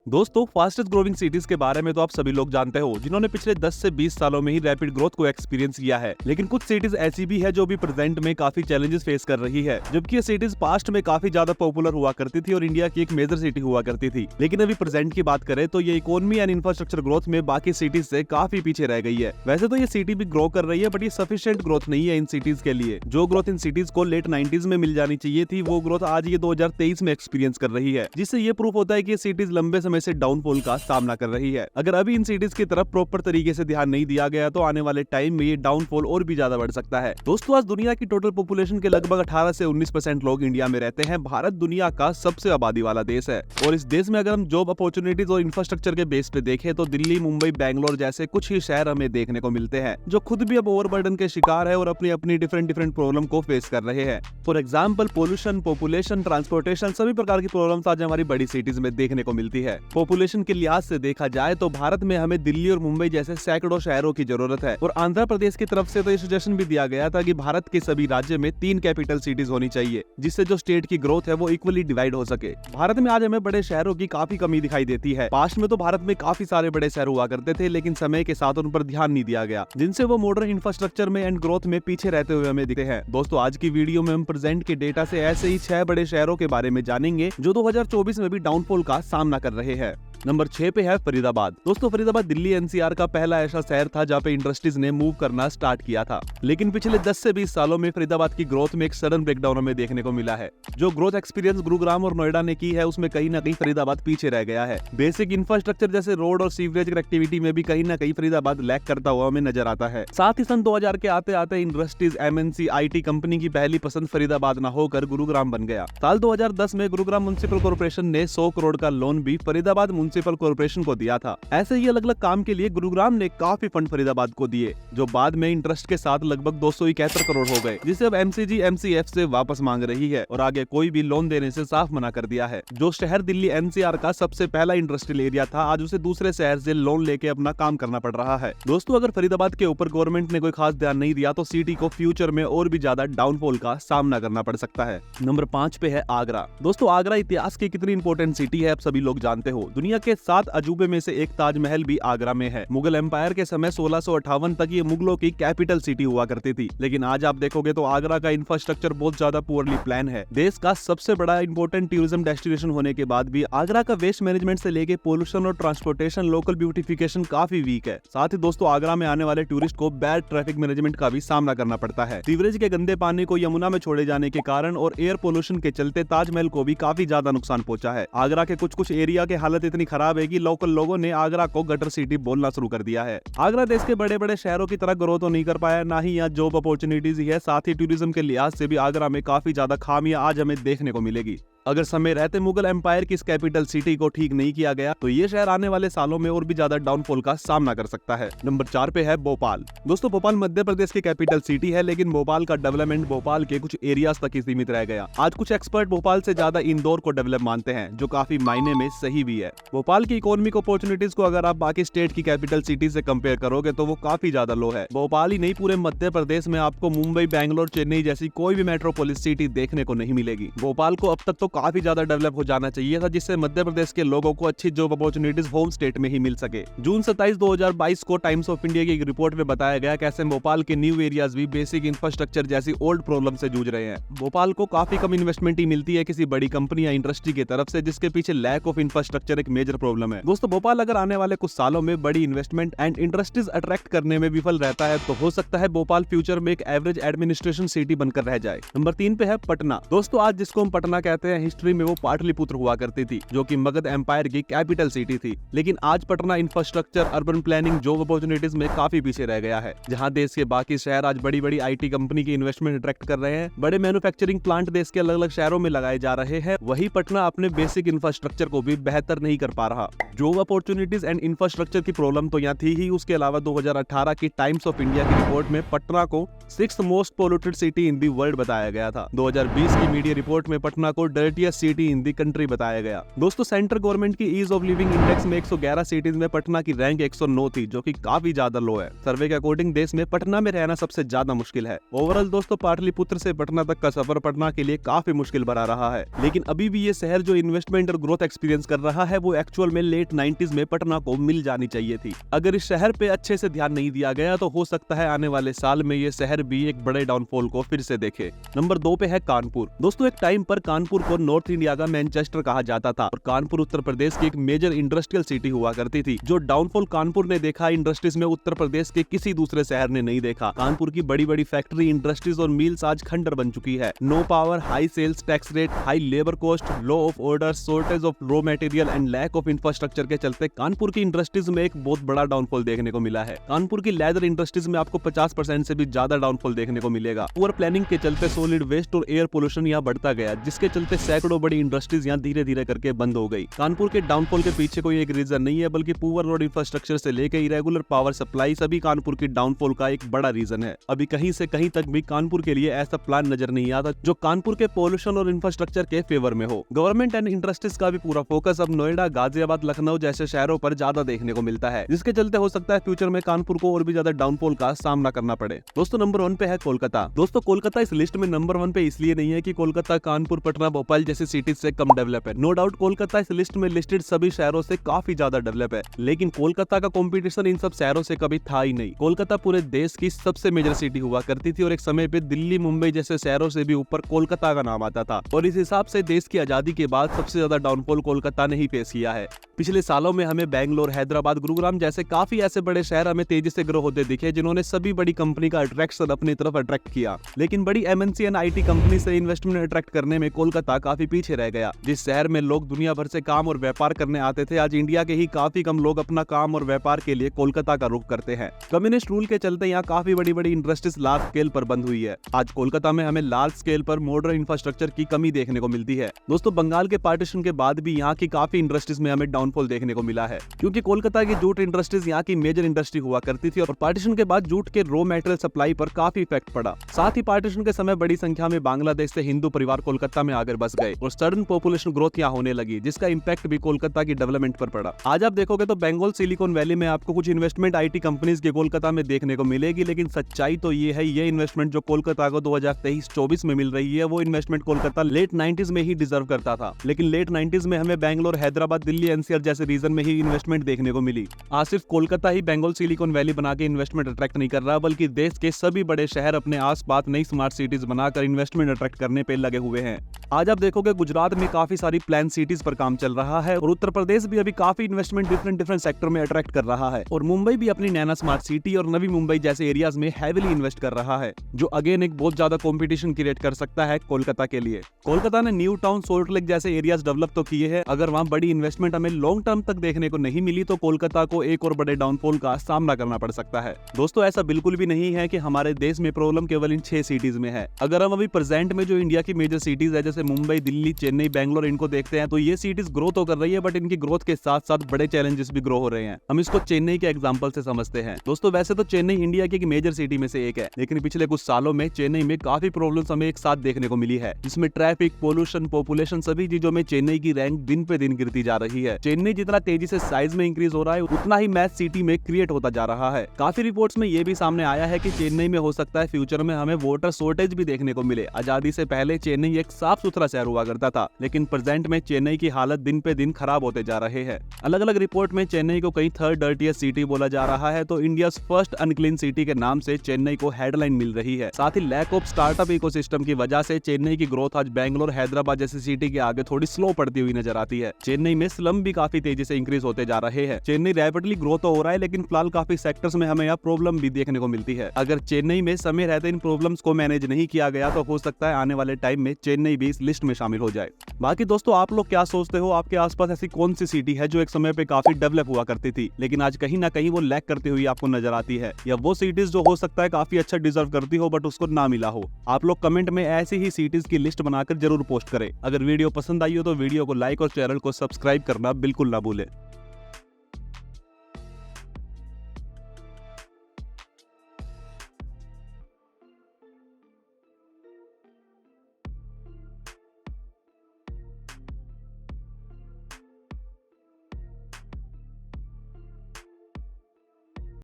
दोस्तों, fastest growing cities के बारे में तो आप सभी लोग जानते हो, जिन्होंने पिछले 10 से 20 सालों में ही रैपिड ग्रोथ को एक्सपीरियंस किया है। लेकिन कुछ सिटीज ऐसी भी है जो भी प्रेजेंट में काफी चैलेंजेस फेस कर रही है। जबकि ये सिटीज पास्ट में काफी ज्यादा पॉपुलर हुआ करती थी और इंडिया की एक मेजर सिटी हुआ करती थी। लेकिन अभी प्रेजेंट की बात करें तो ये इकोनॉमी एंड इंफ्रास्ट्रक्चर ग्रोथ में बाकी सिटीज से काफी पीछे रह गई है। वैसे तो ये सिटी भी ग्रो कर रही है, बट ये सफिशिएंट ग्रोथ नहीं है इन सिटीज के लिए। जो ग्रोथ इन सिटीज को लेट 90s में मिल जानी चाहिए थी, वो ग्रोथ आज ये 2023 में एक्सपीरियंस कर रही है, जिससे ये प्रूफ होता है कि ये सिटीज लंबे समय से डाउनफॉल का सामना कर रही है। अगर अभी इन सिटीज की तरफ प्रॉपर तरीके से ध्यान नहीं दिया गया तो आने वाले टाइम में ये डाउनफॉल और भी ज्यादा बढ़ सकता है। दोस्तों, आज दुनिया की टोटल पॉपुलेशन के लगभग 18 से 19% लोग इंडिया में रहते हैं। भारत दुनिया का सबसे आबादी वाला देश है और इस देश में अगर हम जॉब अपॉर्चुनिटीज और इंफ्रास्ट्रक्चर के बेस पे देखें तो दिल्ली, मुंबई, बैंगलोर जैसे कुछ ही शहर हमें देखने को मिलते हैं, जो खुद भी अब ओवरबर्डन के शिकार है और अपनी अपनी डिफरेंट प्रॉब्लम को फेस कर रहे हैं। For example, pollution, population, transportation, सभी प्रकार की प्रॉब्लम्स आज हमारी बड़ी सिटीज में देखने को मिलती है। पॉपुलेशन के लिहाज से देखा जाए तो भारत में हमें दिल्ली और मुंबई जैसे सैकड़ों शहरों की जरूरत है और आंध्र प्रदेश की तरफ से तो ये सजेशन भी दिया गया था कि भारत के सभी राज्य में 3 कैपिटल सिटीज होनी चाहिए, जिससे जो स्टेट की ग्रोथ है वो इक्वली डिवाइड हो सके। भारत में आज हमें बड़े शहरों की काफी कमी दिखाई देती है। पास्ट में तो भारत में काफी सारे बड़े शहर हुआ करते थे, लेकिन समय के साथ उन पर ध्यान नहीं दिया गया, जिनसे वो मॉडर्न इंफ्रास्ट्रक्चर में एंड ग्रोथ में पीछे रहते हुए हमें दिखते हैं। दोस्तों, आज की वीडियो में हम प्रेजेंट के डेटा से ऐसे ही 6 बड़े शहरों के बारे में जानेंगे जो 2024 में भी डाउनफॉल का सामना कर रहे हैं। नंबर 6 पे है फरीदाबाद। दोस्तों, फरीदाबाद दिल्ली एनसीआर का पहला ऐसा शहर था जहाँ पे इंडस्ट्रीज ने मूव करना स्टार्ट किया था। लेकिन पिछले 10 से 20 सालों में फरीदाबाद की ग्रोथ में एक सडन ब्रेकडाउन हमें देखने को मिला है। जो ग्रोथ एक्सपीरियंस गुरुग्राम और नोएडा ने की है, उसमें कहीं ना कहीं फरीदाबाद पीछे रह गया है। बेसिक इंफ्रास्ट्रक्चर जैसे रोड और सीवरेज कनेक्टिविटी में भी कहीं ना कहीं फरीदाबाद लैक करता हुआ हमें नजर आता है। साथ ही सन 2000 के आते आते इंडस्ट्रीज, एमएनसी, आईटी कंपनी की पहली पसंद फरीदाबाद न होकर गुरुग्राम बन गया। साल 2010 में गुरुग्राम म्युनिसिपल कॉर्पोरेशन ने 100 करोड़ का लोन भी फरीदाबाद म्युनिसिपल कॉर्पोरेशन को दिया था। ऐसे ही अलग अलग काम के लिए गुरुग्राम ने काफी फंड फरीदाबाद को दिए, जो बाद में इंटरेस्ट के साथ लगभग 271 करोड़ हो गए, जिसे अब एमसीजी एमसीएफ से वापस मांग रही है और आगे कोई भी लोन देने से साफ मना कर दिया है। जो शहर दिल्ली एनसीआर का सबसे पहला इंडस्ट्रियल एरिया था, आज उसे दूसरे शहर से लोन लेके अपना काम करना पड़ रहा है। दोस्तों, अगर फरीदाबाद के ऊपर गवर्नमेंट ने कोई खास ध्यान नहीं दिया तो सिटी को फ्यूचर में और भी ज्यादा डाउनफॉल का सामना करना पड़ सकता है। नंबर 5 पे है आगरा। दोस्तों, आगरा इतिहास की कितनी इंपॉर्टेंट सिटी है आप सभी लोग जानते हो। दुनिया के 7 अजूबे में से एक ताजमहल भी आगरा में है। मुगल एम्पायर के समय 1658 तक ये मुगलों की कैपिटल सिटी हुआ करती थी, लेकिन आज आप देखोगे तो आगरा का इंफ्रास्ट्रक्चर बहुत ज्यादा पुअरली प्लान है। देश का सबसे बड़ा इंपोर्टेंट टूरिज्म डेस्टिनेशन होने के बाद भी आगरा का वेस्ट मैनेजमेंट से लेके पोल्यूशन और ट्रांसपोर्टेशन, लोकल ब्यूटिफिकेशन काफी वीक है। साथ ही दोस्तों, आगरा में आने वाले टूरिस्ट को बैड ट्रैफिक मैनेजमेंट का भी सामना करना पड़ता है। सीवरेज के गंदे पानी को यमुना में छोड़े जाने के कारण और एयर पोल्यूशन के चलते ताजमहल को भी काफी ज्यादा नुकसान पहुंचा है। आगरा के कुछ एरिया के हालत इतनी खराब है कि लोकल लोगों ने आगरा को गटर सिटी बोलना शुरू कर दिया है। आगरा देश के बड़े बड़े शहरों की तरह ग्रो तो नहीं कर पाया, ना ही यहाँ जॉब अपॉर्चुनिटीज ही है। साथ ही टूरिज्म के लिहाज से भी आगरा में काफी ज्यादा खामियां आज हमें देखने को मिलेगी। अगर समय रहते मुगल एम्पायर की इस कैपिटल सिटी को ठीक नहीं किया गया तो ये शहर आने वाले सालों में और भी ज्यादा डाउनफॉल का सामना कर सकता है। नंबर 4 पे है भोपाल। दोस्तों, भोपाल मध्य प्रदेश की कैपिटल सिटी है, लेकिन भोपाल का डेवलपमेंट भोपाल के कुछ एरियाज तक ही सीमित रह गया। आज कुछ एक्सपर्ट भोपाल से ज्यादा इंदौर को डेवलप मानते हैं, जो काफी मायने में सही भी है। भोपाल की इकोनॉमिक अपॉर्चुनिटीज को अगर आप बाकी स्टेट की कैपिटल सिटी से कंपेयर करोगे तो वो काफी ज्यादा लो है। भोपाल ही नहीं, पूरे मध्य प्रदेश में आपको मुंबई, बैंगलोर, चेन्नई जैसी कोई भी मेट्रोपोलिस सिटी देखने को नहीं मिलेगी। भोपाल को अब तक तो काफी ज्यादा डेवलप हो जाना चाहिए था, जिससे मध्य प्रदेश के लोगों को अच्छी जॉब अपॉर्चुनिटीज होम स्टेट में ही मिल सके। जून 27, 2022 को टाइम्स ऑफ इंडिया की एक रिपोर्ट में बताया गया कैसे भोपाल के न्यू एरियाज भी बेसिक इंफ्रास्ट्रक्चर जैसी ओल्ड प्रॉब्लम से जूझ रहे हैं। भोपाल को काफी कम इन्वेस्टमेंट ही मिलती है किसी बड़ी कंपनी या इंडस्ट्री की तरफ से, जिसके पीछे लैक ऑफ इंफ्रास्ट्रक्चर एक मेजर प्रॉब्लम है। दोस्तों, भोपाल अगर आने वाले कुछ सालों में बड़ी इन्वेस्टमेंट एंड इंडस्ट्रीज अट्रैक्ट करने में विफल रहता है तो हो सकता है भोपाल फ्यूचर में एक एवरेज एडमिनिस्ट्रेशन सिटी बनकर रह जाए। नंबर 3 पे है पटना। दोस्तों, आज जिसको हम पटना कहते हैं, हिस्ट्री में वो पाटलिपुत्र हुआ करती थी, जो कि मगध एम्पायर की कैपिटल सिटी थी। लेकिन आज Patna infrastructure, urban planning, job opportunities में काफी पीछे रह गया है। जहां देश के बाकी शहर आज बड़ी बड़ी आईटी कंपनी की इन्वेस्टमेंट अट्रैक्ट कर रहे हैं, बड़े मैन्युफैक्चरिंग प्लांट देश के अलग अलग शहरों में लगाए जा रहे हैं, वही पटना अपने बेसिक इंफ्रास्ट्रक्चर को भी बेहतर नहीं कर पा रहा। जॉब अपॉर्चुनिटीज एंड इंफ्रास्ट्रक्चर की प्रॉब्लम तो यहाँ थी ही, उसके अलावा 2018 की टाइम्स ऑफ इंडिया की रिपोर्ट में पटना को 6th most polluted city in the world बताया गया था। 2020 की मीडिया रिपोर्ट में पटना को dirtiest city in the country बताया गया। दोस्तों सेंट्रल गवर्नमेंट की ईज ऑफ लिविंग इंडेक्स में 111 सिटीज में पटना की रैंक 109 थी, जो कि काफी ज्यादा लो है। सर्वे के अकॉर्डिंग देश में पटना में रहना सबसे ज्यादा मुश्किल है। ओवरऑल दोस्तों पाटलिपुत्र से पटना तक का सफर पटना के लिए काफी मुश्किल भरा रहा है, लेकिन अभी भी ये शहर जो इन्वेस्टमेंट और ग्रोथ एक्सपीरियंस कर रहा है वो एक्चुअल में लेट 90s में पटना को मिल जानी चाहिए थी। अगर इस शहर पे अच्छे से ध्यान नहीं दिया गया तो हो सकता है आने वाले साल में ये शहर भी एक बड़े डाउनफॉल को फिर से देखे। नंबर 2 पे है कानपुर। दोस्तों एक टाइम पर कानपुर को नॉर्थ इंडिया का मैनचेस्टर कहा जाता था और कानपुर उत्तर प्रदेश की एक मेजर इंडस्ट्रियल सिटी हुआ करती थी। जो डाउनफॉल कानपुर ने देखा इंडस्ट्रीज में उत्तर प्रदेश के किसी दूसरे शहर ने नहीं देखा। कानपुर की बड़ी बड़ी फैक्ट्री, इंडस्ट्रीज और मिल्स आज खंडर बन चुकी है। No power, high sales tax rate, high labour cost, law of order, shortage of raw material and lack of infrastructure के चलते कानपुर की इंडस्ट्रीज में एक बहुत बड़ा डाउनफॉल देखने को मिला है। कानपुर की लेदर इंडस्ट्रीज में आपको 50% से भी ज्यादा डाउनफॉल देखने को मिलेगा। पुअर प्लानिंग के चलते सॉलिड वेस्ट और एयर पोल्यूशन यहाँ बढ़ता गया, जिसके चलते सैकड़ों बड़ी इंडस्ट्रीज यहाँ धीरे धीरे करके बंद हो गई। कानपुर के डाउनफॉल के पीछे कोई एक रीजन नहीं है, बल्कि पुअर रोड इंफ्रास्ट्रक्चर से लेकर इरेगुलर पावर सप्लाई सभी कानपुर की डाउनफॉल का एक बड़ा रीजन है। अभी कहीं से कहीं तक भी कानपुर के लिए ऐसा प्लान नजर नहीं आता जो कानपुर के पोल्यूशन और इंफ्रास्ट्रक्चर के फेवर में हो। गवर्नमेंट एंड इंडस्ट्रीज का भी पूरा फोकस अब नोएडा, गाजियाबाद, लखनऊ जैसे शहरों पर ज्यादा देखने को मिलता है, जिसके चलते हो सकता है फ्यूचर में कानपुर को और भी ज्यादा डाउनफॉल का सामना करना पड़े। दोस्तों नंबर 1 पे है कोलकाता। दोस्तों कोलकाता इस लिस्ट में नंबर 1 पे इसलिए नहीं है कि कोलकाता कानपुर, पटना, भोपाल जैसी सिटीज से कम डेवलप है। नो डाउट कोलकाता इस लिस्ट में लिस्टेड सभी शहरों से काफी ज्यादा डेवलप है, लेकिन कोलकाता का कंपटीशन इन सब शहरों से कभी था ही नहीं। कोलकाता पूरे देश की सबसे मेजर सिटी हुआ करती थी और एक समय पे दिल्ली, मुंबई जैसे शहरों से भी ऊपर कोलकाता का नाम आता था और इस हिसाब से देश की आजादी के बाद सबसे ज्यादा डाउनफॉल कोलकाता ने ही फेस किया है। पिछले सालों में हमें बैंगलोर, हैदराबाद, गुरुग्राम जैसे काफी ऐसे बड़े शहर हमें तेजी से ग्रो होते दिखे, जिन्होंने सभी बड़ी कंपनी का अट्रैक्शन अपनी तरफ अट्रैक्ट किया, लेकिन बड़ी एमएनसी एंड आईटी कंपनी से इन्वेस्टमेंट अट्रैक्ट करने में कोलकाता काफी पीछे रह गया। जिस शहर में लोग दुनिया भर से काम और व्यापार करने आते थे, आज इंडिया के ही काफी कम लोग अपना काम और व्यापार के लिए कोलकाता का रुख करते हैं। कम्युनिस्ट रूल के चलते यहाँ काफी बड़ी बड़ी इंडस्ट्रीज लार्ज स्केल पर बंद हुई है। आज कोलकाता में हमें लार्ज स्केल पर मॉडर्न इंफ्रास्ट्रक्चर की कमी देखने को मिलती है। दोस्तों बंगाल के पार्टीशन के बाद भी यहाँ की काफी इंडस्ट्रीज में हमें डाउनफॉल देखने को मिला है, क्योंकि कोलकाता की जूट इंडस्ट्रीज यहाँ की मेजर इंडस्ट्री हुआ करती थी और पार्टीशन के बाद जूट के रॉ मटेरियल सप्लाई पर काफी इफेक्ट पड़ा। साथ ही पार्टीशन के समय बड़ी संख्या में बांग्लादेश से हिंदू परिवार कोलकाता में आकर बस गए और सडन पॉपुलेशन ग्रोथ यहाँ होने लगी, जिसका इम्पैक्ट भी कोलकाता की डेवलपमेंट पर पड़ा। आज आप देखोगे तो बंगाल सिलिकॉन वैली में आपको कुछ इन्वेस्टमेंट आईटी कंपनीज के कोलकाता में देखने को मिलेगी, लेकिन सच्चाई तो ये है, ये इन्वेस्टमेंट जो कोलकाता को 2023-24 में मिल रही है वो इन्वेस्टमेंट कोलकाता लेट 90s में ही डिजर्व करता था, लेकिन लेट 90s में हमें बैंगलोर, हैदराबाद, दिल्ली, एनसीआर जैसे रीजन में ही इन्वेस्टमेंट देखने को मिली। आज सिर्फ कोलकाता ही बंगाल सिलिकॉन वैली बना के इन्वेस्टमेंट अट्रैक्ट नहीं कर रहा, बल्कि देश के सभी बड़े शहर अपने आसपास नई स्मार्ट सिटीज बनाकर इन्वेस्टमेंट अट्रैक्ट करने पे लगे हुए हैं। आज आप देखोगे गुजरात में काफी सारी प्लान सिटीज पर काम चल रहा है और उत्तर प्रदेश भी अभी काफी इन्वेस्टमेंट डिफरेंट सेक्टर में अट्रैक्ट कर रहा है और मुंबई भी अपनी नैना स्मार्ट सिटी और नवी मुंबई जैसे एरियाज में हैविली इन्वेस्ट कर रहा है, जो अगेन एक बहुत ज्यादा कंपटीशन क्रिएट कर सकता है कोलकाता के लिए। कोलकाता ने न्यू टाउन, सॉल्ट लेक जैसे एरियाज डेवलप तो किए हैं, अगर वहाँ बड़ी इन्वेस्टमेंट हमें लॉन्ग टर्म तक देखने को नहीं मिली तो कोलकाता को एक और बड़े डाउनफॉल का सामना करना पड़ सकता है। दोस्तों ऐसा बिल्कुल भी नहीं है कि हमारे देश में प्रॉब्लम केवल इन 6 सिटीज में है। अगर हम अभी प्रेजेंट में जो इंडिया की मेजर सिटीज है जैसे मुंबई, दिल्ली, चेन्नई, बैंगलोर, इनको देखते हैं तो ये सिटीज ग्रोथ तो कर रही है, बट इनकी ग्रोथ के साथ साथ बड़े चैलेंजेस भी ग्रो हो रहे हैं। हम इसको चेन्नई के एग्जांपल से समझते हैं। दोस्तों वैसे तो चेन्नई इंडिया की एक मेजर सिटी में से एक है, लेकिन पिछले कुछ सालों में चेन्नई में काफी प्रॉब्लम्स हमें एक साथ देखने को मिली है, जिसमें ट्रैफिक, पोल्यूशन, पॉपुलेशन सभी चीजों में चेन्नई की रैंक दिन पे दिन गिरती जा रही है। चेन्नई जितना तेजी से साइज में इंक्रीज हो रहा है उतना ही मैच सिटी में क्रिएट होता जा रहा है। काफी रिपोर्ट्स में ये भी सामने आया है कि चेन्नई में हो सकता है फ्यूचर में हमें वाटर शॉर्टेज भी देखने को मिले। आजादी से पहले चेन्नई एक साफ सुथरा शहर हुआ करता था, लेकिन प्रेजेंट में चेन्नई की हालत दिन पे दिन खराब होते जा रहे हैं। अलग अलग रिपोर्ट में चेन्नई को कहीं 3rd डर्टीएस्ट सिटी बोला जा रहा है, तो इंडिया फर्स्ट अनक्लीन सिटी के नाम से चेन्नई को हेडलाइन मिल रही है। साथ ही लैक ऑफ स्टार्टअप इकोसिस्टम की वजह से चेन्नई की ग्रोथ आज बैंगलोर, हैदराबाद जैसी सिटी के आगे थोड़ी स्लो पड़ती हुई नजर आती है। चेन्नई में स्लम भी काफी तेजी से इंक्रीज होते जा रहे हैं। चेन्नई रैपिडली ग्रोथ हो रहा है, लेकिन फिलहाल काफी सेक्टर्स में हमें यहाँ प्रॉब्लम भी देखने को मिलती है। अगर चेन्नई में समय रहते इन प्रॉब्लम्स को मैनेज नहीं किया गया तो हो सकता है आने वाले टाइम में चेन्नई भी इस लिस्ट में शामिल हो जाए। बाकी दोस्तों आप लोग क्या सोचते हो, आपके आसपास ऐसी कौन सी सिटी है जो एक समय पे काफी डेवलप हुआ करती थी लेकिन आज कहीं ना कहीं वो लैक करती हुई आपको नजर आती है, या वो सिटीज जो हो सकता है काफी अच्छा डिजर्व करती हो बट उसको ना मिला हो? आप लोग कमेंट में ऐसी ही सिटीज की लिस्ट बनाकर जरूर पोस्ट करें। अगर वीडियो पसंद आई हो तो वीडियो को लाइक और चैनल को सब्सक्राइब करना बिल्कुल ना भूलें।